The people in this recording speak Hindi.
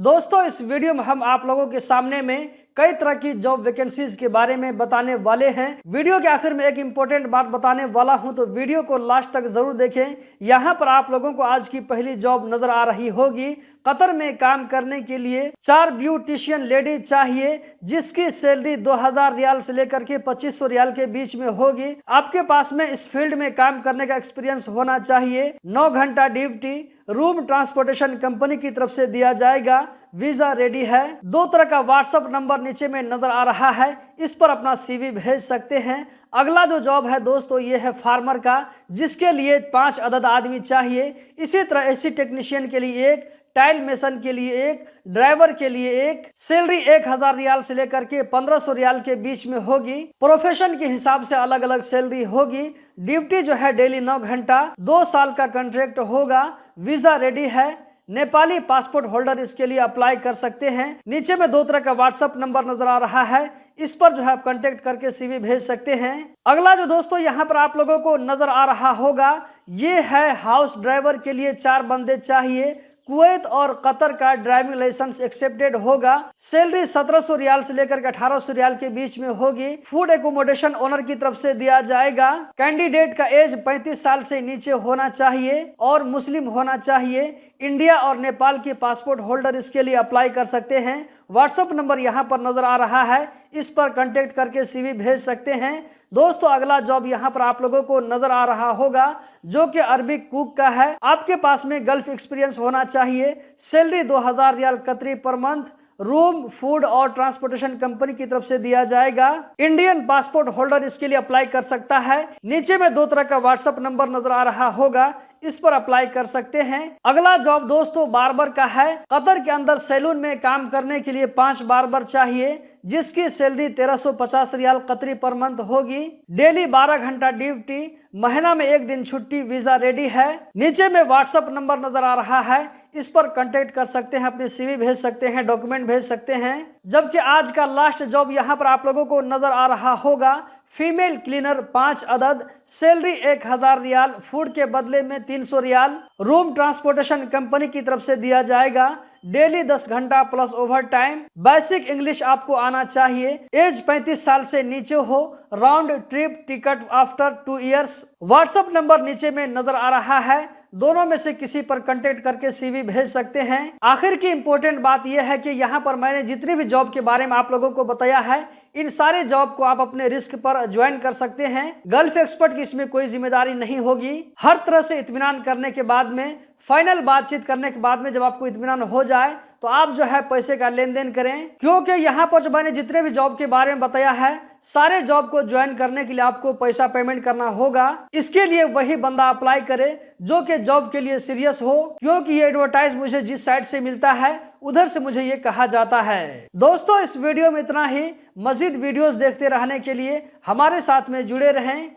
दोस्तों इस वीडियो में हम आप लोगों के सामने में कई तरह की जॉब वैकेंसीज के बारे में बताने वाले हैं। वीडियो के आखिर में एक इंपॉर्टेंट बात बताने वाला हूं, तो वीडियो को लास्ट तक जरूर देखें। यहां पर आप लोगों को आज की पहली जॉब नजर आ रही होगी। कतर में काम करने के लिए 4 ब्यूटिशियन लेडी चाहिए, जिसकी सैलरी 2000 रियाल से लेकर के 2500 रियाल के बीच में होगी। आपके पास में इस फील्ड में काम करने का एक्सपीरियंस होना चाहिए। 9 घंटा ड्यूटी रूम ट्रांसपोर्टेशन कंपनी की तरफ से दिया जाएगा। वीजा रेडी है। 2 तरह का व्हाट्सएप नंबर नीचे में नजर आ रहा है, इस पर अपना सीवी भेज सकते हैं। अगला जो जॉब है दोस्तों ये है फार्मर का, जिसके लिए 5 अदद आदमी चाहिए। इसी तरह एसी टेक्नीशियन के लिए 1, टाइल मेसन के लिए 1, ड्राइवर के लिए 1। सैलरी 1000 रियाल से लेकर के 1500 रियाल के बीच में होगी। प्रोफेशन के हिसाब से अलग अलग सैलरी होगी। ड्यूटी जो है डेली 9 घंटा, 2 साल का कॉन्ट्रैक्ट होगा। वीजा रेडी है। नेपाली पासपोर्ट होल्डर इसके लिए अप्लाई कर सकते हैं। नीचे में 2 तरह का व्हाट्सएप नंबर नजर आ रहा है, इस पर जो है आप कांटेक्ट करके सीवी भेज सकते हैं। अगला जो दोस्तों यहाँ पर आप लोगों को नजर आ रहा होगा, ये है हाउस ड्राइवर के लिए 4 बंदे चाहिए। कुवैत और कतर का ड्राइविंग लाइसेंस एक्सेप्टेड होगा। सैलरी 1700 रियाल से लेकर 1800 रियाल के बीच में होगी। फूड एकोमोडेशन ओनर की तरफ से दिया जाएगा। कैंडिडेट का एज 35 साल से नीचे होना चाहिए और मुस्लिम होना चाहिए। इंडिया और नेपाल के पासपोर्ट होल्डर इसके लिए अप्लाई कर सकते हैं। व्हाट्सएप नंबर यहाँ पर नजर आ रहा है, इस पर कांटेक्ट करके सीवी भेज सकते हैं। दोस्तों अगला जॉब यहाँ पर आप लोगों को नजर आ रहा होगा, जो कि अरबिक कुक का है। आपके पास में गल्फ एक्सपीरियंस होना चाहिए। सैलरी 2000 रियाल कतरी पर मंथ रूम फूड और ट्रांसपोर्टेशन कंपनी की तरफ से दिया जाएगा। इंडियन पासपोर्ट होल्डर इसके लिए अप्लाई कर सकता है। नीचे में 2 तरह का व्हाट्सएप नंबर नजर आ रहा होगा, इस पर अप्लाई कर सकते हैं। अगला जॉब दोस्तों बार्बर का है। कतर के अंदर सैलून में काम करने के लिए 5 बार्बर चाहिए, जिसकी सैलरी 1350 रियाल कतरी पर मंथ होगी। डेली 12 घंटा ड्यूटी, महीना में 1 दिन छुट्टी। वीजा रेडी है। नीचे में व्हाट्सएप नंबर नजर आ रहा है, इस पर कांटेक्ट कर सकते हैं, अपनी सीवी भेज सकते हैं, डॉक्यूमेंट भेज सकते हैं। जबकि आज का लास्ट जॉब यहाँ पर आप लोगों को नजर आ रहा होगा, फीमेल क्लीनर 5 अदद, सैलरी 1000 रियाल, फूड के बदले में 300 रियाल। रूम ट्रांसपोर्टेशन कंपनी की तरफ से दिया जाएगा। डेली 10 घंटा plus over time. Basic English आपको आना चाहिए। एज 35 साल से नीचे हो। Round trip ticket after 2 years. WhatsApp number नीचे में नजर आ रहा है, दोनों में से किसी पर कांटेक्ट करके सीवी भेज सकते हैं। आखिर की इंपॉर्टेंट बात यह है कि यहाँ पर मैंने जितनी भी जॉब के बारे में आप लोगों को बताया है, इन सारे जॉब को आप अपने रिस्क पर ज्वाइन कर सकते हैं। गल्फ एक्सपर्ट की इसमें कोई जिम्मेदारी नहीं होगी। हर तरह से इत्मीनान करने के बाद में, फाइनल बातचीत करने के बाद में जब आपको इत्मीनान हो जाए तो आप जो है पैसे का लेन देन करें, क्योंकि यहाँ पर जो मैंने जितने भी जॉब के बारे में बताया है, सारे जॉब को ज्वाइन करने के लिए आपको पैसा पेमेंट करना होगा। इसके लिए वही बंदा अप्लाई करे जो कि जॉब के लिए सीरियस हो, क्योंकि ये एडवर्टाइज मुझे जिस साइट से मिलता है उधर से मुझे ये कहा जाता है। दोस्तों इस वीडियो में इतना ही। मजीद वीडियोस देखते रहने के लिए हमारे साथ में जुड़े रहें।